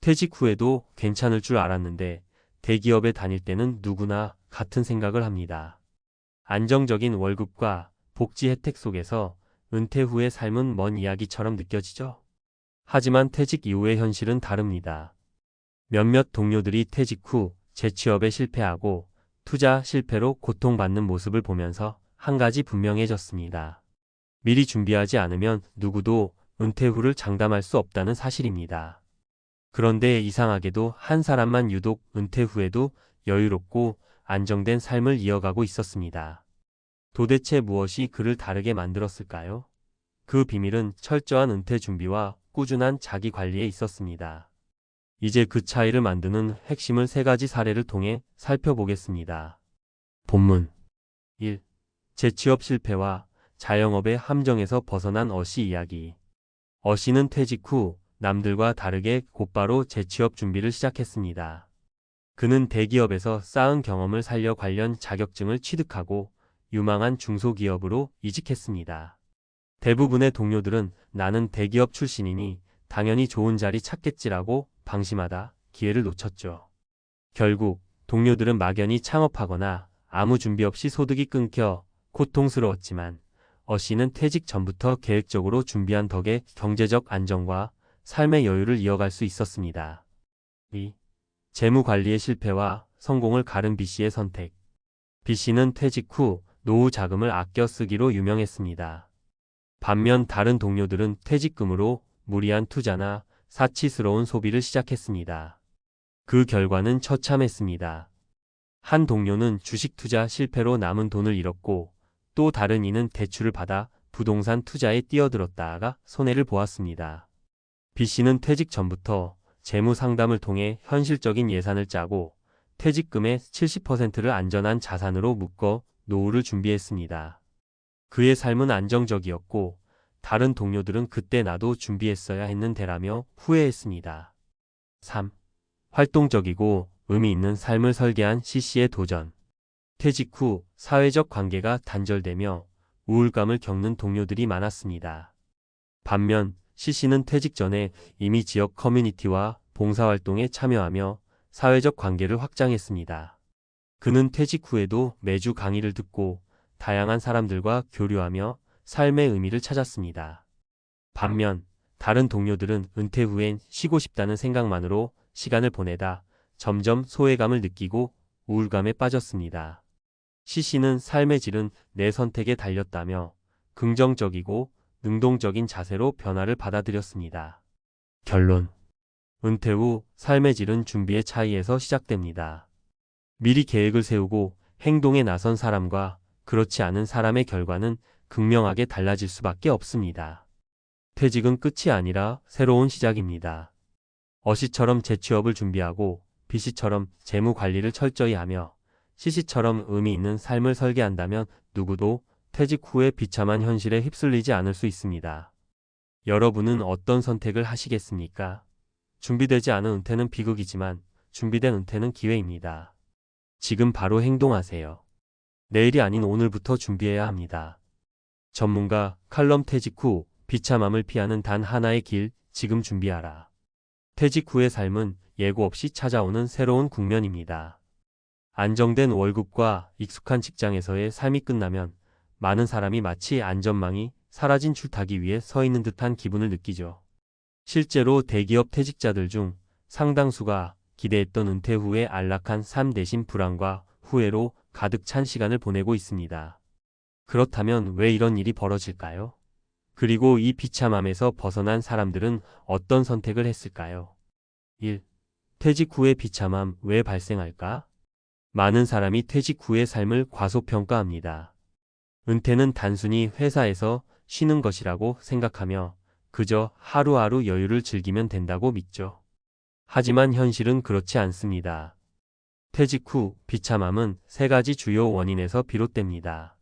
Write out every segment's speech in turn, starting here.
퇴직 후에도 괜찮을 줄 알았는데 대기업에 다닐 때는 누구나 같은 생각을 합니다. 안정적인 월급과 복지 혜택 속에서 은퇴 후의 삶은 먼 이야기처럼 느껴지죠. 하지만 퇴직 이후의 현실은 다릅니다. 몇몇 동료들이 퇴직 후 재취업에 실패하고 투자 실패로 고통받는 모습을 보면서 한 가지 분명해졌습니다. 미리 준비하지 않으면 누구도 은퇴 후를 장담할 수 없다는 사실입니다. 그런데 이상하게도 한 사람만 유독 은퇴 후에도 여유롭고 안정된 삶을 이어가고 있었습니다. 도대체 무엇이 그를 다르게 만들었을까요? 그 비밀은 철저한 은퇴 준비와 꾸준한 자기 관리에 있었습니다. 이제 그 차이를 만드는 핵심을 세 가지 사례를 통해 살펴보겠습니다. 본문 1. 재취업 실패와 자영업의 함정에서 벗어난 어씨 이야기. 어씨는 퇴직 후 남들과 다르게 곧바로 재취업 준비를 시작했습니다. 그는 대기업에서 쌓은 경험을 살려 관련 자격증을 취득하고 유망한 중소기업으로 이직했습니다. 대부분의 동료들은 나는 대기업 출신이니 당연히 좋은 자리 찾겠지라고 방심하다 기회를 놓쳤죠. 결국 동료들은 막연히 창업하거나 아무 준비 없이 소득이 끊겨 고통스러웠지만 어씨는 퇴직 전부터 계획적으로 준비한 덕에 경제적 안정과 삶의 여유를 이어갈 수 있었습니다. 2. 재무 관리의 실패와 성공을 가른 B씨의 선택. B씨는 퇴직 후 노후 자금을 아껴 쓰기로 유명했습니다. 반면 다른 동료들은 퇴직금으로 무리한 투자나 사치스러운 소비를 시작했습니다. 그 결과는 처참했습니다. 한 동료는 주식 투자 실패로 남은 돈을 잃었고 또 다른 이는 대출을 받아 부동산 투자에 뛰어들었다가 손해를 보았습니다. B씨는 퇴직 전부터 재무 상담을 통해 현실적인 예산을 짜고 퇴직금의 70%를 안전한 자산으로 묶어 노후를 준비했습니다. 그의 삶은 안정적이었고 다른 동료들은 그때 나도 준비했어야 했는데라며 후회했습니다. 3. 활동적이고 의미 있는 삶을 설계한 C씨의 도전. 퇴직 후 사회적 관계가 단절되며 우울감을 겪는 동료들이 많았습니다. 반면 C씨는 퇴직 전에 이미 지역 커뮤니티와 봉사활동에 참여하며 사회적 관계를 확장했습니다. 그는 퇴직 후에도 매주 강의를 듣고 다양한 사람들과 교류하며 삶의 의미를 찾았습니다. 반면 다른 동료들은 은퇴 후엔 쉬고 싶다는 생각만으로 시간을 보내다 점점 소외감을 느끼고 우울감에 빠졌습니다. C씨는 삶의 질은 내 선택에 달렸다며 긍정적이고 능동적인 자세로 변화를 받아들였습니다. 결론. 은퇴 후 삶의 질은 준비의 차이에서 시작됩니다. 미리 계획을 세우고 행동에 나선 사람과 그렇지 않은 사람의 결과는 극명하게 달라질 수밖에 없습니다. 퇴직은 끝이 아니라 새로운 시작입니다. 어씨처럼 재취업을 준비하고 B씨처럼 재무 관리를 철저히 하며 C씨처럼 의미 있는 삶을 설계한다면 누구도 퇴직 후에 비참한 현실에 휩쓸리지 않을 수 있습니다. 여러분은 어떤 선택을 하시겠습니까? 준비되지 않은 은퇴는 비극이지만 준비된 은퇴는 기회입니다. 지금 바로 행동하세요. 내일이 아닌 오늘부터 준비해야 합니다. 전문가 칼럼 퇴직 후 비참함을 피하는 단 하나의 길, 지금 준비하라. 퇴직 후의 삶은 예고 없이 찾아오는 새로운 국면입니다. 안정된 월급과 익숙한 직장에서의 삶이 끝나면 많은 사람이 마치 안전망이 사라진 줄타기 위에 서 있는 듯한 기분을 느끼죠. 실제로 대기업 퇴직자들 중 상당수가 기대했던 은퇴 후의 안락한 삶 대신 불안과 후회로 가득 찬 시간을 보내고 있습니다. 그렇다면 왜 이런 일이 벌어질까요? 그리고 이 비참함에서 벗어난 사람들은 어떤 선택을 했을까요? 1. 퇴직 후의 비참함 왜 발생할까? 많은 사람이 퇴직 후의 삶을 과소평가합니다. 은퇴는 단순히 회사에서 쉬는 것이라고 생각하며 그저 하루하루 여유를 즐기면 된다고 믿죠. 하지만 현실은 그렇지 않습니다. 퇴직 후 비참함은 세 가지 주요 원인에서 비롯됩니다.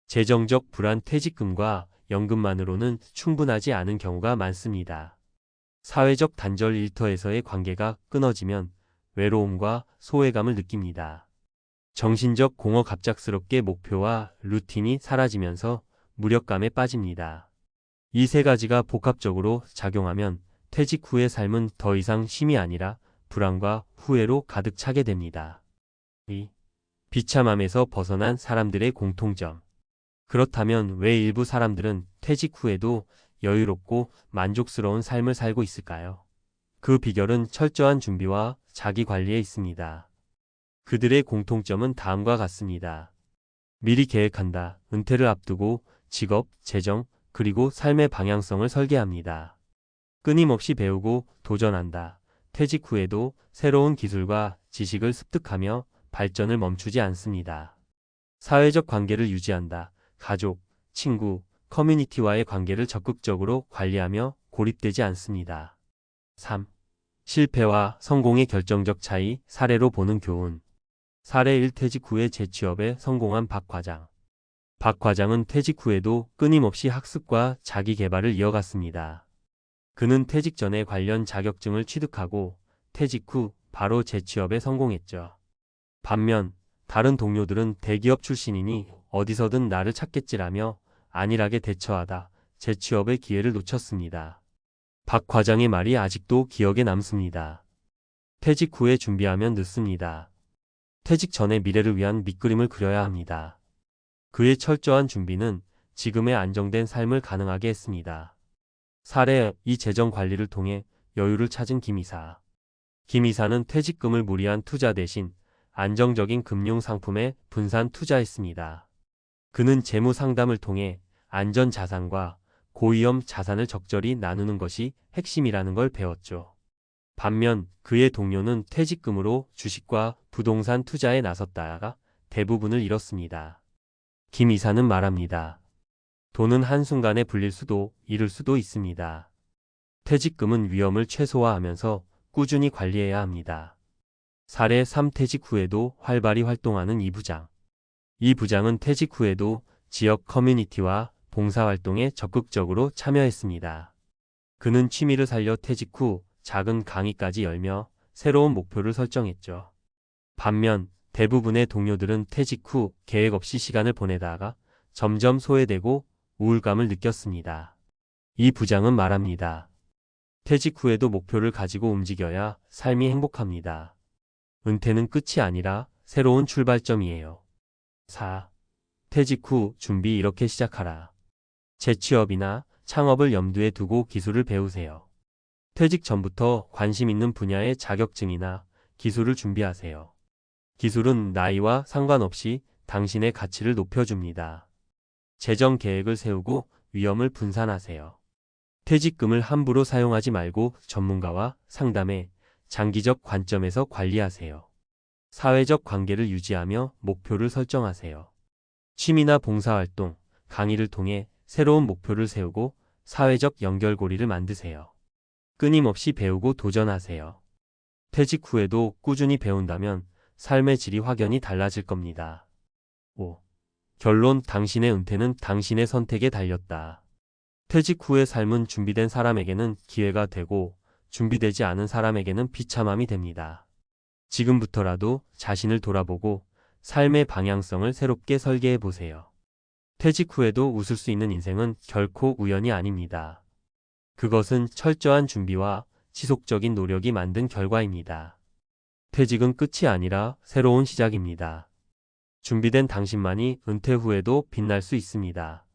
재정적 불안. 퇴직금과 연금만으로는 충분하지 않은 경우가 많습니다. 사회적 단절. 일터에서의 관계가 끊어지면 외로움과 소외감을 느낍니다. 정신적 공허. 갑작스럽게 목표와 루틴이 사라지면서 무력감에 빠집니다. 이 세 가지가 복합적으로 작용하면 퇴직 후의 삶은 더 이상 쉼이 아니라 불안과 후회로 가득 차게 됩니다. 2. 비참함에서 벗어난 사람들의 공통점. 그렇다면 왜 일부 사람들은 퇴직 후에도 여유롭고 만족스러운 삶을 살고 있을까요? 그 비결은 철저한 준비와 자기 관리에 있습니다. 그들의 공통점은 다음과 같습니다. 미리 계획한다. 은퇴를 앞두고 직업, 재정, 그리고 삶의 방향성을 설계합니다. 끊임없이 배우고 도전한다. 퇴직 후에도 새로운 기술과 지식을 습득하며 발전을 멈추지 않습니다. 사회적 관계를 유지한다. 가족, 친구, 커뮤니티와의 관계를 적극적으로 관리하며 고립되지 않습니다. 3. 실패와 성공의 결정적 차이, 사례로 보는 교훈. 사례 1. 퇴직 후에 재취업에 성공한 박 과장. 박 과장은 퇴직 후에도 끊임없이 학습과 자기 개발을 이어갔습니다. 그는 퇴직 전에 관련 자격증을 취득하고 퇴직 후 바로 재취업에 성공했죠. 반면 다른 동료들은 대기업 출신이니 어디서든 나를 찾겠지라며 안일하게 대처하다 재취업의 기회를 놓쳤습니다. 박 과장의 말이 아직도 기억에 남습니다. 퇴직 후에 준비하면 늦습니다. 퇴직 전에 미래를 위한 밑그림을 그려야 합니다. 그의 철저한 준비는 지금의 안정된 삶을 가능하게 했습니다. 사례 2. 재정 관리를 통해 여유를 찾은 김 이사. 김 이사는 퇴직금을 무리한 투자 대신 안정적인 금융 상품에 분산 투자했습니다. 그는 재무 상담을 통해 안전 자산과 고위험 자산을 적절히 나누는 것이 핵심이라는 걸 배웠죠. 반면 그의 동료는 퇴직금으로 주식과 부동산 투자에 나섰다가 대부분을 잃었습니다. 김 이사는 말합니다. 돈은 한순간에 불릴 수도 잃을 수도 있습니다. 퇴직금은 위험을 최소화하면서 꾸준히 관리해야 합니다. 사례 3. 퇴직 후에도 활발히 활동하는 이 부장. 이 부장은 퇴직 후에도 지역 커뮤니티와 봉사활동에 적극적으로 참여했습니다. 그는 취미를 살려 퇴직 후 작은 강의까지 열며 새로운 목표를 설정했죠. 반면 대부분의 동료들은 퇴직 후 계획 없이 시간을 보내다가 점점 소외되고 우울감을 느꼈습니다. 이 부장은 말합니다. 퇴직 후에도 목표를 가지고 움직여야 삶이 행복합니다. 은퇴는 끝이 아니라 새로운 출발점이에요. 4. 퇴직 후 준비 이렇게 시작하라. 재취업이나 창업을 염두에 두고 기술을 배우세요. 퇴직 전부터 관심 있는 분야의 자격증이나 기술을 준비하세요. 기술은 나이와 상관없이 당신의 가치를 높여줍니다. 재정 계획을 세우고 위험을 분산하세요. 퇴직금을 함부로 사용하지 말고 전문가와 상담해 장기적 관점에서 관리하세요. 사회적 관계를 유지하며 목표를 설정하세요. 취미나 봉사활동, 강의를 통해 새로운 목표를 세우고 사회적 연결고리를 만드세요. 끊임없이 배우고 도전하세요. 퇴직 후에도 꾸준히 배운다면 삶의 질이 확연히 달라질 겁니다. 5. 결론. 당신의 은퇴는 당신의 선택에 달렸다. 퇴직 후의 삶은 준비된 사람에게는 기회가 되고 준비되지 않은 사람에게는 비참함이 됩니다. 지금부터라도 자신을 돌아보고 삶의 방향성을 새롭게 설계해 보세요. 퇴직 후에도 웃을 수 있는 인생은 결코 우연이 아닙니다. 그것은 철저한 준비와 지속적인 노력이 만든 결과입니다. 퇴직은 끝이 아니라 새로운 시작입니다. 준비된 당신만이 은퇴 후에도 빛날 수 있습니다.